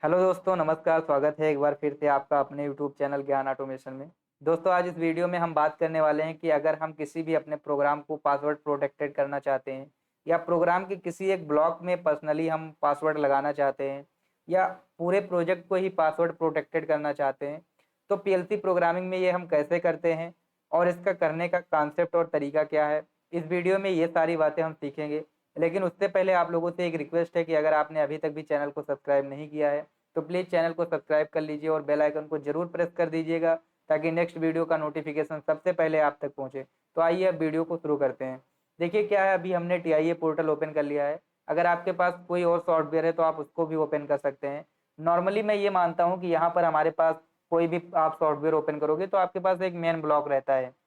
Hello दोस्तों, नमस्कार। स्वागत है एक बार फिर से आपका अपने यूट्यूब चैनल ज्ञान ऑटोमेशन में। दोस्तों, आज इस वीडियो में हम बात करने वाले हैं कि अगर हम किसी भी अपने प्रोग्राम को पासवर्ड प्रोटेक्टेड करना चाहते हैं या प्रोग्राम के किसी एक ब्लॉक में पर्सनली हम पासवर्ड लगाना चाहते हैं या पूरे प्रोजेक्ट को ही पासवर्ड प्रोटेक्टेड करना चाहते हैं, तो पीएलसी प्रोग्रामिंग में ये हम कैसे करते हैं और इसका करने का कॉन्सेप्ट और तरीका क्या है, इस वीडियो में ये सारी बातें हम सीखेंगे। लेकिन उससे पहले आप लोगों से एक रिक्वेस्ट है कि अगर आपने अभी तक भी चैनल को सब्सक्राइब नहीं किया है तो प्लीज़ चैनल को सब्सक्राइब कर लीजिए और बेल आइकन को जरूर प्रेस कर दीजिएगा ताकि नेक्स्ट वीडियो का नोटिफिकेशन सबसे पहले आप तक पहुंचे। तो आइए अब वीडियो को शुरू करते हैं। देखिए क्या है, अभी हमने टीआईए पोर्टल ओपन कर लिया है। अगर आपके पास कोई और सॉफ्टवेयर है तो आप उसको भी ओपन कर सकते हैं। नॉर्मली मैं ये मानता हूँ कि यहाँ पर हमारे पास कोई भी आप सॉफ्टवेयर ओपन करोगे तो आपके पास एक मेन ब्लॉक रहता है।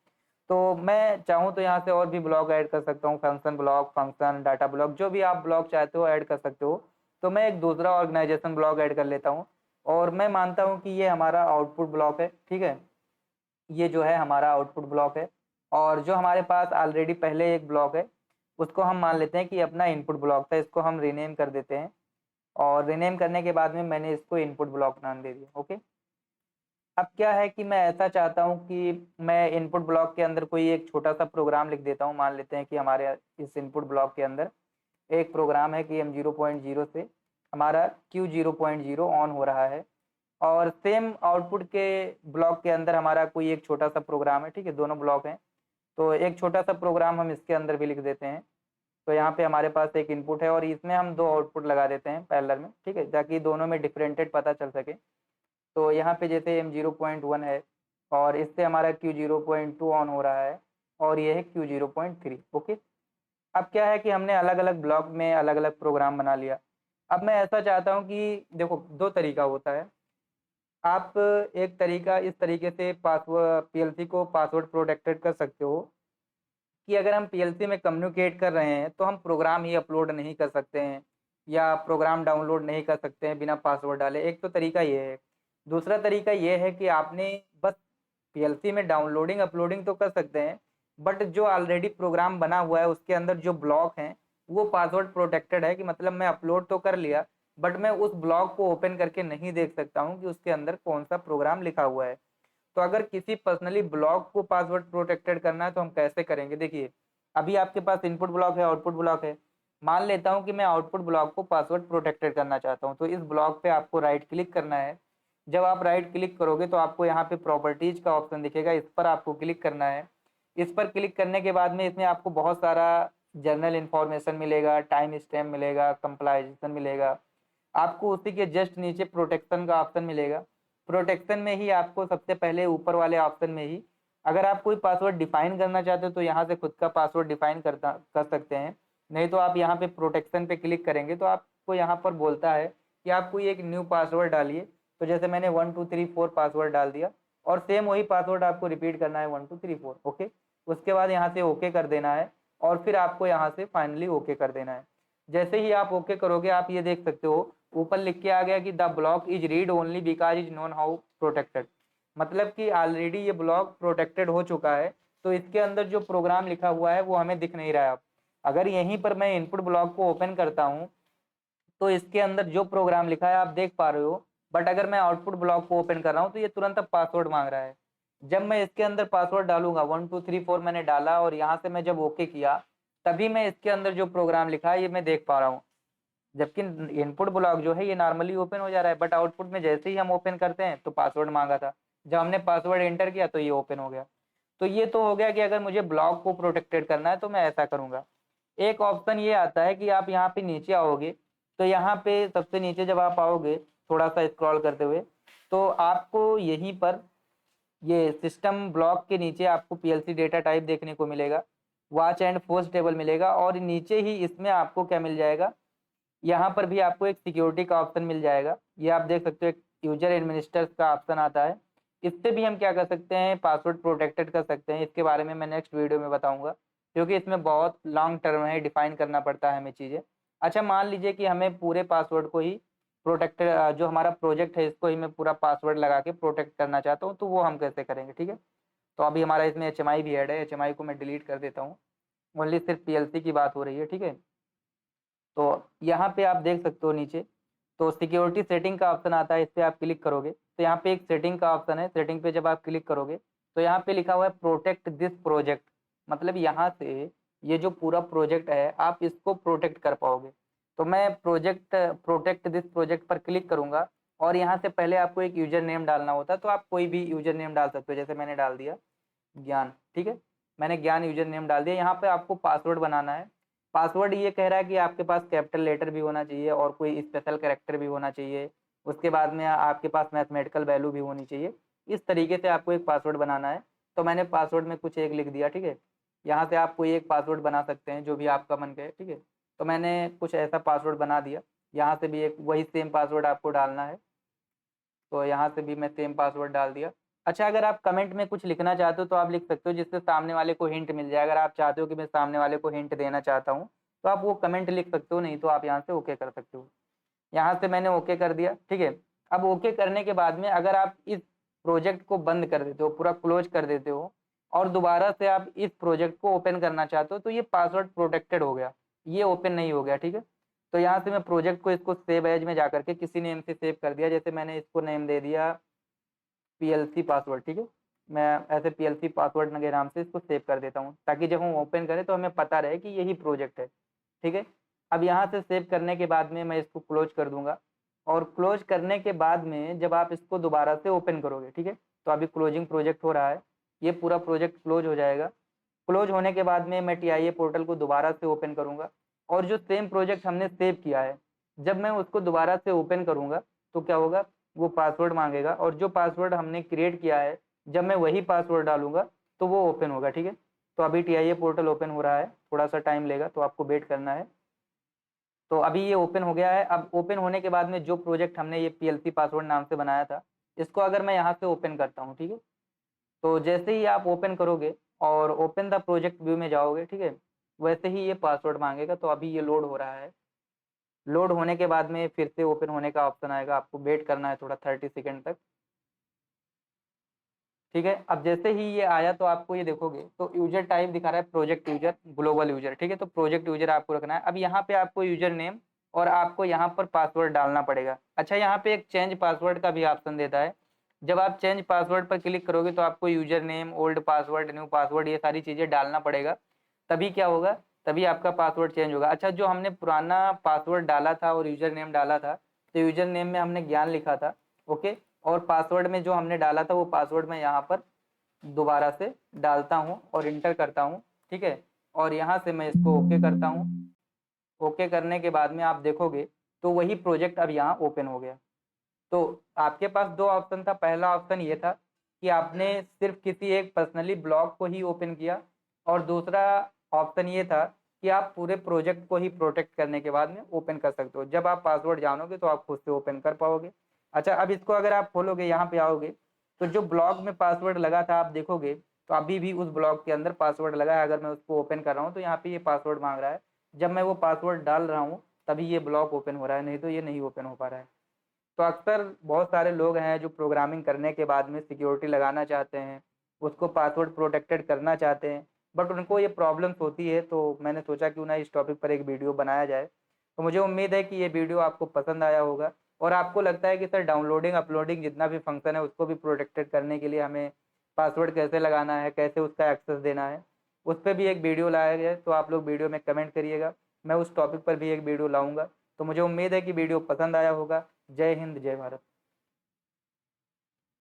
तो मैं चाहूँ तो यहाँ से और भी ब्लॉक ऐड कर सकता हूँ, function block, function data block, जो भी आप ब्लॉक चाहते हो ऐड कर सकते हो। तो मैं एक दूसरा ऑर्गेनाइजेशन ब्लॉक ऐड कर लेता हूँ और मैं मानता हूँ कि ये हमारा आउटपुट ब्लॉक है। ठीक है, ये जो है हमारा आउटपुट ब्लॉक है। और जो हमारे पास ऑलरेडी पहले एक ब्लॉक है उसको हम मान लेते हैं कि अपना इनपुट ब्लॉक था, इसको हम रीनेम कर देते हैं। और रीनेम करने के बाद में मैंने इसको इनपुट ब्लॉक नाम दे दिया। ओके, अब क्या है कि मैं ऐसा चाहता हूँ कि मैं इनपुट ब्लॉक के अंदर कोई एक छोटा सा प्रोग्राम लिख देता हूँ। मान लेते हैं कि हमारे इस इनपुट ब्लॉक के अंदर एक प्रोग्राम है कि M0.0 से हमारा Q0.0 ऑन हो रहा है और सेम आउटपुट के ब्लॉक के अंदर हमारा कोई एक छोटा सा प्रोग्राम है। ठीक है, दोनों ब्लॉक हैं तो एक छोटा सा प्रोग्राम हम इसके अंदर भी लिख देते हैं। तो यहाँ पे हमारे पास एक इनपुट है और इसमें हम दो आउटपुट लगा देते हैं पैरेलल में। ठीक है, ताकि दोनों में डिफरेंटेड पता चल सके। तो यहाँ पे जैसे M0.1 है और इससे हमारा Q0.2 ऑन हो रहा है और ये है Q0.3। ओके, अब क्या है कि हमने अलग अलग ब्लॉक में अलग अलग प्रोग्राम बना लिया। अब मैं ऐसा चाहता हूँ कि देखो, दो तरीका होता है। आप एक तरीका इस तरीके से पासवर्ड पीएलसी को पासवर्ड प्रोटेक्टेड कर सकते हो कि अगर हम पीएलसी में कम्युनिकेट कर रहे हैं तो हम प्रोग्राम ही अपलोड नहीं कर सकते हैं या प्रोग्राम डाउनलोड नहीं कर सकते हैं बिना पासवर्ड डाले। एक तो तरीका ये है। दूसरा तरीका ये है कि आपने बस पीएलसी में डाउनलोडिंग अपलोडिंग तो कर सकते हैं, बट जो ऑलरेडी प्रोग्राम बना हुआ है उसके अंदर जो ब्लॉक हैं वो पासवर्ड प्रोटेक्टेड है। कि मतलब मैं अपलोड तो कर लिया बट मैं उस ब्लॉक को ओपन करके नहीं देख सकता हूँ कि उसके अंदर कौन सा प्रोग्राम लिखा हुआ है। तो अगर किसी पर्सनली ब्लॉक को पासवर्ड प्रोटेक्टेड करना है तो हम कैसे करेंगे। देखिए, अभी आपके पास इनपुट ब्लॉक है, आउटपुट ब्लॉक है। मान लेता हूँ कि मैं आउटपुट ब्लॉक को पासवर्ड प्रोटेक्टेड करना चाहता हूँ, तो इस ब्लॉक पे आपको राइट क्लिक करना है। जब आप राइट क्लिक करोगे तो आपको यहाँ पे प्रॉपर्टीज का ऑप्शन दिखेगा, इस पर आपको क्लिक करना है। इस पर क्लिक करने के बाद में इसमें आपको बहुत सारा जर्नल इन्फॉर्मेशन मिलेगा, टाइम स्टैम्प मिलेगा, कंप्लाइजेशन मिलेगा। आपको उसी के जस्ट नीचे प्रोटेक्शन का ऑप्शन मिलेगा। प्रोटेक्शन में ही आपको सबसे पहले ऊपर वाले ऑप्शन में ही अगर आप कोई पासवर्ड डिफाइन करना चाहते हो तो यहाँ से खुद का पासवर्ड डिफाइन कर सकते हैं। नहीं तो आप यहाँ पे प्रोटेक्शन पे क्लिक करेंगे तो आपको यहाँ पर बोलता है कि आप कोई एक न्यू पासवर्ड डालिए। तो जैसे मैंने 1234 पासवर्ड डाल दिया और सेम वही पासवर्ड आपको रिपीट करना है 1234। ओके, उसके बाद यहाँ से ओके कर देना है और फिर आपको यहाँ से फाइनली ओके कर देना है। जैसे ही आप ओके करोगे आप ये देख सकते हो ऊपर लिख के आ गया कि the block is read only because is known how protected. मतलब कि ऑलरेडी ये ब्लॉक प्रोटेक्टेड हो चुका है तो इसके अंदर जो प्रोग्राम लिखा हुआ है वो हमें दिख नहीं रहा है। अब अगर यहीं पर मैं इनपुट ब्लॉक को ओपन करता हूँ तो इसके अंदर जो प्रोग्राम लिखा है आप देख पा रहे हो, बट अगर मैं आउटपुट ब्लॉक को ओपन कर रहा हूँ तो ये तुरंत अब पासवर्ड मांग रहा है। जब मैं इसके अंदर पासवर्ड डालूंगा 1234 मैंने डाला और यहाँ से मैं जब ओके किया तभी मैं इसके अंदर जो प्रोग्राम लिखा है ये मैं देख पा रहा हूँ। जबकि इनपुट ब्लॉक जो है ये नॉर्मली ओपन हो जा रहा है, बट आउटपुट में जैसे ही हम ओपन करते हैं तो पासवर्ड मांगा था। जब हमने पासवर्ड एंटर किया तो ये ओपन हो गया। तो ये तो हो गया कि अगर मुझे ब्लॉक को प्रोटेक्टेड करना है तो मैं ऐसा करूंगा। एक ऑप्शन ये आता है कि आप यहाँ पे नीचे आओगे तो यहाँ पे सबसे नीचे जब आप आओगे थोड़ा सा स्क्रॉल करते हुए तो आपको यहीं पर ये सिस्टम ब्लॉक के नीचे आपको पीएलसी डेटा टाइप देखने को मिलेगा, वॉच एंड फोर्स टेबल मिलेगा और नीचे ही इसमें आपको क्या मिल जाएगा, यहाँ पर भी आपको एक सिक्योरिटी का ऑप्शन मिल जाएगा। ये आप देख सकते हो एक यूजर एडमिनिस्ट्रेटर का ऑप्शन आता है। इससे भी हम क्या कर सकते हैं, पासवर्ड प्रोटेक्टेड कर सकते हैं। इसके बारे में मैं नेक्स्ट वीडियो में बताऊंगा क्योंकि इसमें बहुत लॉन्ग टर्म है, डिफाइन करना पड़ता है हमें चीज़ें। अच्छा, मान लीजिए कि हमें पूरे पासवर्ड को ही प्रोटेक्टेड, जो हमारा प्रोजेक्ट है इसको ही मैं पूरा पासवर्ड लगा के प्रोटेक्ट करना चाहता हूँ, तो वो हम कैसे करेंगे। ठीक है, तो अभी हमारा इसमें HMI भी ऐड है, HMI को मैं डिलीट कर देता हूँ। ओनली सिर्फ पीएलसी की बात हो रही है। ठीक है, तो यहाँ पे आप देख सकते हो नीचे तो सिक्योरिटी सेटिंग का ऑप्शन आता है, इस पर आप क्लिक करोगे तो यहाँ पे एक सेटिंग का ऑप्शन है। सेटिंग पे जब आप क्लिक करोगे तो यहाँ पे लिखा हुआ है प्रोटेक्ट दिस प्रोजेक्ट, मतलब यहाँ से ये जो पूरा प्रोजेक्ट है आप इसको प्रोटेक्ट कर पाओगे। तो मैं प्रोटेक्ट दिस प्रोजेक्ट पर क्लिक करूंगा और यहाँ से पहले आपको एक यूजर नेम डालना होता है, तो आप कोई भी यूजर नेम डाल सकते हो, जैसे मैंने डाल दिया ज्ञान। ठीक है, मैंने ज्ञान यूजर नेम डाल दिया। यहाँ पे आपको पासवर्ड बनाना है। पासवर्ड ये कह रहा है कि आपके पास कैपिटल लेटर भी होना चाहिए और कोई स्पेशल कैरेक्टर भी होना चाहिए, उसके बाद में आपके पास मैथमेटिकल वैल्यू भी होनी चाहिए। इस तरीके से आपको एक पासवर्ड बनाना है। तो मैंने पासवर्ड में कुछ एक लिख दिया। ठीक है, यहाँ से आप कोई एक पासवर्ड बना सकते हैं जो भी आपका मन करे। ठीक है, तो मैंने कुछ ऐसा पासवर्ड बना दिया। यहाँ से भी एक वही सेम पासवर्ड आपको डालना है, तो यहाँ से भी मैं सेम पासवर्ड डाल दिया। अच्छा, अगर आप कमेंट में कुछ लिखना चाहते हो तो आप लिख सकते हो, जिससे सामने वाले को हिंट मिल जाए। अगर आप चाहते हो कि मैं सामने वाले को हिंट देना चाहता हूँ तो आप वो कमेंट लिख सकते हो, नहीं तो आप यहाँ से ओके कर सकते हो। यहाँ से मैंने ओके कर दिया। ठीक है, अब ओके करने के बाद में अगर आप इस प्रोजेक्ट को बंद कर देते हो, पूरा क्लोज कर देते हो और दोबारा से आप इस प्रोजेक्ट को ओपन करना चाहते हो तो ये पासवर्ड प्रोटेक्टेड हो गया, ये ओपन नहीं हो गया। ठीक है, तो यहाँ से मैं प्रोजेक्ट को इसको सेव एज में जाकर के किसी नेम से सेव कर दिया, जैसे मैंने इसको नेम दे दिया पीएलसी पासवर्ड। ठीक है, मैं ऐसे पीएलसी पासवर्ड के नाम से इसको सेव कर देता हूँ ताकि जब हम ओपन करें तो हमें पता रहे कि यही प्रोजेक्ट है। ठीक है, अब यहाँ से सेव करने के बाद में मैं इसको क्लोज कर दूंगा और क्लोज करने के बाद में जब आप इसको दोबारा से ओपन करोगे, ठीक है, तो अभी क्लोजिंग प्रोजेक्ट हो रहा है, ये पूरा प्रोजेक्ट क्लोज हो जाएगा। क्लोज होने के बाद में मैं टीआईए पोर्टल को दोबारा से ओपन करूंगा और जो सेम प्रोजेक्ट हमने सेव किया है जब मैं उसको दोबारा से ओपन करूंगा तो क्या होगा, वो पासवर्ड मांगेगा और जो पासवर्ड हमने क्रिएट किया है जब मैं वही पासवर्ड डालूंगा तो वो ओपन होगा। ठीक है, तो अभी टीआईए पोर्टल ओपन हो रहा है, थोड़ा सा टाइम लेगा तो आपको वेट करना है। तो अभी ये ओपन हो गया है। अब ओपन होने के बाद में जो प्रोजेक्ट हमने ये पीएलसी पासवर्ड नाम से बनाया था इसको अगर मैं यहाँ से ओपन करता हूँ, ठीक है, तो जैसे ही आप ओपन करोगे और ओपन द प्रोजेक्ट व्यू में जाओगे, ठीक है, वैसे ही ये पासवर्ड मांगेगा। तो अभी ये लोड हो रहा है। लोड होने के बाद में फिर से ओपन होने का ऑप्शन आएगा, आपको वेट करना है थोड़ा 30 सेकेंड तक। ठीक है, अब जैसे ही ये आया तो आपको ये देखोगे तो यूजर टाइप दिखा रहा है प्रोजेक्ट यूजर ग्लोबल यूजर। ठीक है, तो प्रोजेक्ट यूजर आपको रखना है। अब यहाँ पे आपको यूजर नेम और आपको यहाँ पर पासवर्ड डालना पड़ेगा। अच्छा, यहाँ पे एक चेंज पासवर्ड का भी ऑप्शन देता है। जब आप चेंज पासवर्ड पर क्लिक करोगे तो आपको user name, old password, new password, ये सारी चीजें डालना पड़ेगा। तभी क्या होगा, तभी आपका पासवर्ड चेंज होगा। अच्छा, जो हमने पुराना पासवर्ड डाला था और यूजर नेम डाला था तो यूजर नेम में हमने ज्ञान लिखा था, ओके, और पासवर्ड में जो हमने डाला था वो पासवर्ड मैं यहाँ पर दोबारा से डालता हूँ और इंटर करता हूँ। ठीक है, और यहाँ से मैं इसको ओके करता हूँ। ओके करने के बाद में आप देखोगे तो वही प्रोजेक्ट अब यहाँ ओपन हो गया। तो आपके पास दो ऑप्शन था। पहला ऑप्शन ये था कि आपने सिर्फ किसी एक पर्सनली ब्लॉग को ही ओपन किया और दूसरा ऑप्शन ये था कि आप पूरे प्रोजेक्ट को ही प्रोटेक्ट करने के बाद में ओपन कर सकते हो। जब आप पासवर्ड जानोगे तो आप खुद से ओपन कर पाओगे। अच्छा, अब इसको अगर आप खोलोगे, यहाँ पे आओगे तो जो ब्लॉग में पासवर्ड लगा था आप देखोगे तो अभी भी उस ब्लॉग के अंदर पासवर्ड लगा है। अगर मैं उसको ओपन कर रहा हूँ तो यहाँ पे ये पासवर्ड मांग रहा है। जब मैं वो पासवर्ड डाल रहा हूँ तभी ये ब्लॉग ओपन हो रहा है, नहीं तो ये नहीं ओपन हो पा रहा है। तो अक्सर बहुत सारे लोग हैं जो प्रोग्रामिंग करने के बाद में सिक्योरिटी लगाना चाहते हैं, उसको पासवर्ड प्रोटेक्टेड करना चाहते हैं, बट उनको ये प्रॉब्लम्स होती है। तो मैंने सोचा क्यों ना इस टॉपिक पर एक वीडियो बनाया जाए। तो मुझे उम्मीद है कि ये वीडियो आपको पसंद आया होगा और आपको लगता है कि सर डाउनलोडिंग अपलोडिंग जितना भी फंक्शन है उसको भी प्रोटेक्टेड करने के लिए हमें पासवर्ड कैसे लगाना है, कैसे उसका एक्सेस देना है, उस पर भी एक वीडियो लाया गया है। तो आप लोग वीडियो में कमेंट करिएगा, मैं उस टॉपिक पर भी एक वीडियो लाऊंगा। तो मुझे उम्मीद है कि वीडियो पसंद आया होगा। जय हिंद, जय भारत।